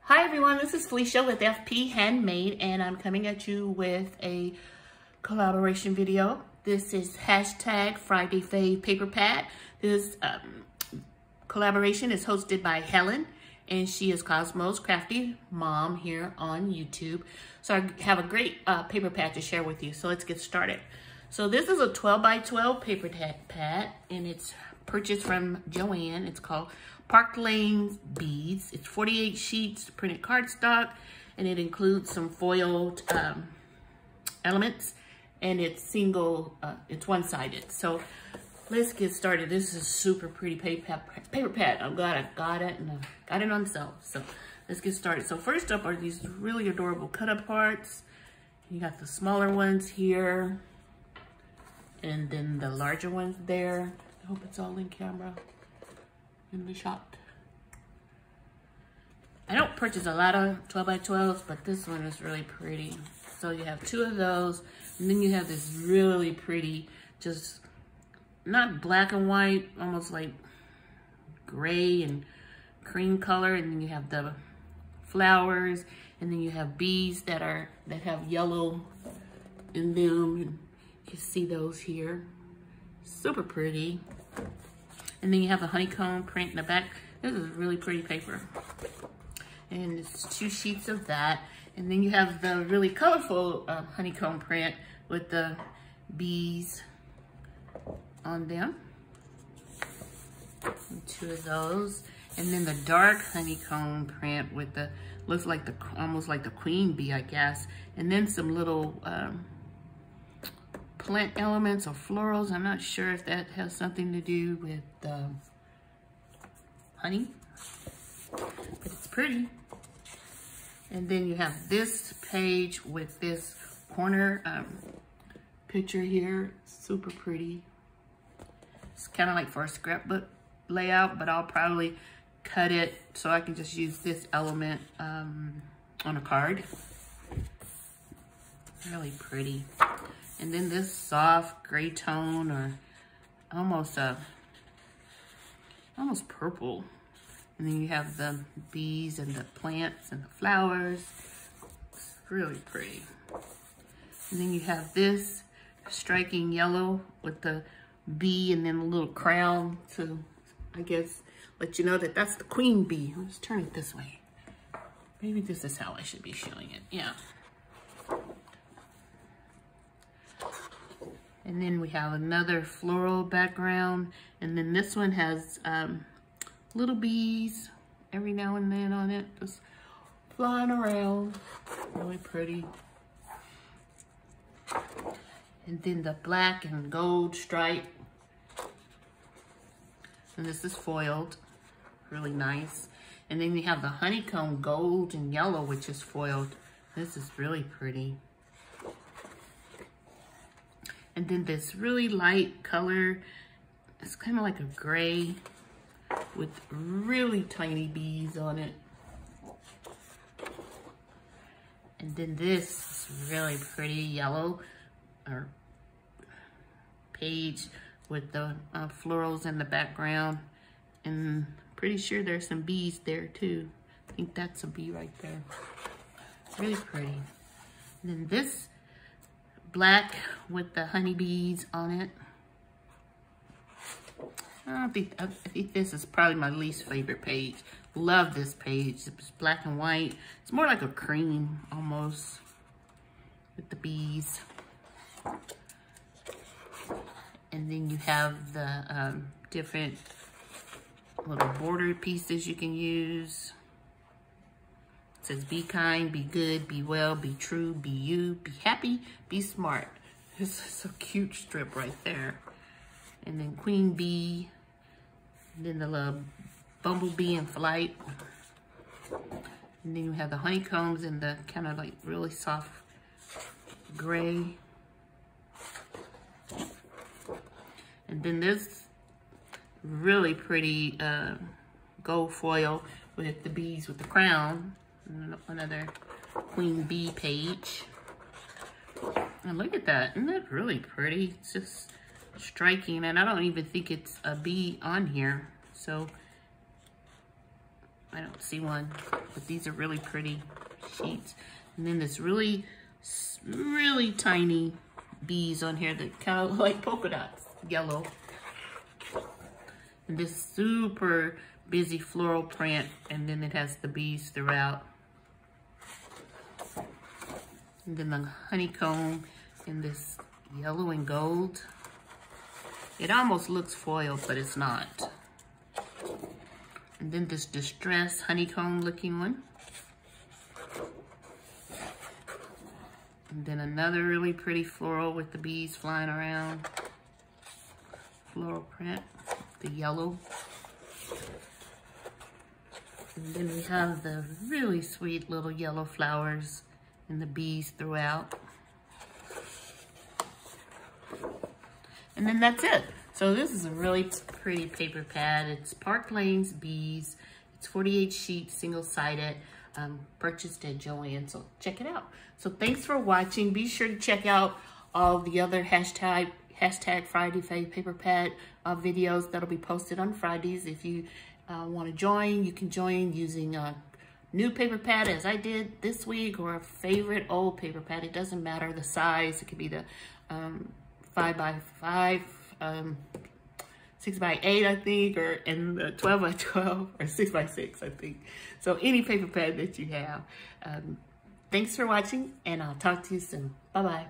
Hi everyone, this is Felicia with FP Handmade, and I'm coming at you with a collaboration video. This is hashtag Friday Fave Paper Pad. This collaboration is hosted by Helen, and she is Cosmo's Crafty mom here on YouTube. So I have a great paper pad to share with you. So let's get started. So this is a 12 by 12 paper pad, and it's purchased from Joanne. It's called Park Lane Beads. It's 48 sheets, printed cardstock, and it includes some foiled elements, and it's single, it's one-sided. So let's get started. This is super pretty paper pad. I'm glad I got it, and I got it on sale. So let's get started. So first up are these really adorable cut-up parts. You got the smaller ones here, and then the larger ones there. I hope it's all in camera. In the shot. I don't purchase a lot of 12 by 12s, but this one is really pretty. So you have two of those, and then you have this really pretty, just not black and white, almost like gray and cream color, and then you have the flowers, and then you have bees that have yellow in them. You can see those here. Super pretty. And then you have a honeycomb print in the back. This is really pretty paper. And it's 2 sheets of that. And then you have the really colorful honeycomb print with the bees on them. And 2 of those. And then the dark honeycomb print with the, looks like the, almost like the queen bee, I guess. And then some little plant elements or florals. I'm not sure if that has something to do with honey, but it's pretty. And then you have this page with this corner picture here. Super pretty. It's kind of like for a scrapbook layout, but I'll probably cut it so I can just use this element on a card. Really pretty. And then this soft gray tone, or almost purple. And then you have the bees and the plants and the flowers. It's really pretty. And then you have this striking yellow with the bee and then a little crown to, I guess, let you know that that's the queen bee. Let's turn it this way. Maybe this is how I should be showing it. Yeah. And then we have another floral background. And then this one has little bees every now and then on it, just flying around. Really pretty. And then the black and gold stripe. And this is foiled. Really nice. And then you have the honeycomb gold and yellow, which is foiled. This is really pretty. And then this really light color, it's kind of like a gray with really tiny bees on it. And then this is really pretty yellow or page with the florals in the background. And pretty sure there's some bees there too. I think that's a bee right there. Really pretty. And then this black with the honeybees on it. I think this is probably my least favorite page. Love this page. It's black and white. It's more like a cream almost with the bees. And then you have the different little border pieces you can use. It says, be kind, be good, be well, be true, be you, be happy, be smart. This is a cute strip right there. And then queen bee, and then the little bumblebee in flight. And then you have the honeycombs and the kind of like really soft gray. And then this really pretty gold foil with the bees with the crown. Another queen bee page. And look at that. Isn't that really pretty? It's just striking. And I don't even think it's a bee on here. So I don't see one, but these are really pretty sheets. And then this really tiny bees on here that kind of like polka dots, yellow. And this super busy floral print, and then it has the bees throughout. And then the honeycomb in this yellow and gold. It almost looks foil, but it's not. And then this distressed honeycomb looking one. And then another really pretty floral with the bees flying around. Floral print, the yellow. And then we have the really sweet little yellow flowers and the bees throughout. And then that's it. So this is a really pretty paper pad. It's Park Lane's Bees. It's 48 sheets, single-sided, purchased at Joann, so check it out. So thanks for watching. Be sure to check out all the other hashtag Friday Fave paper pad videos that'll be posted on Fridays. If you want to join, you can join using a new paper pad as I did this week, or a favorite old paper pad. It doesn't matter the size. It could be the 5x5, 6x8, I think, or in the 12x12 or 6x6, I think. So any paper pad that you have. Thanks for watching, and I'll talk to you soon. Bye-bye.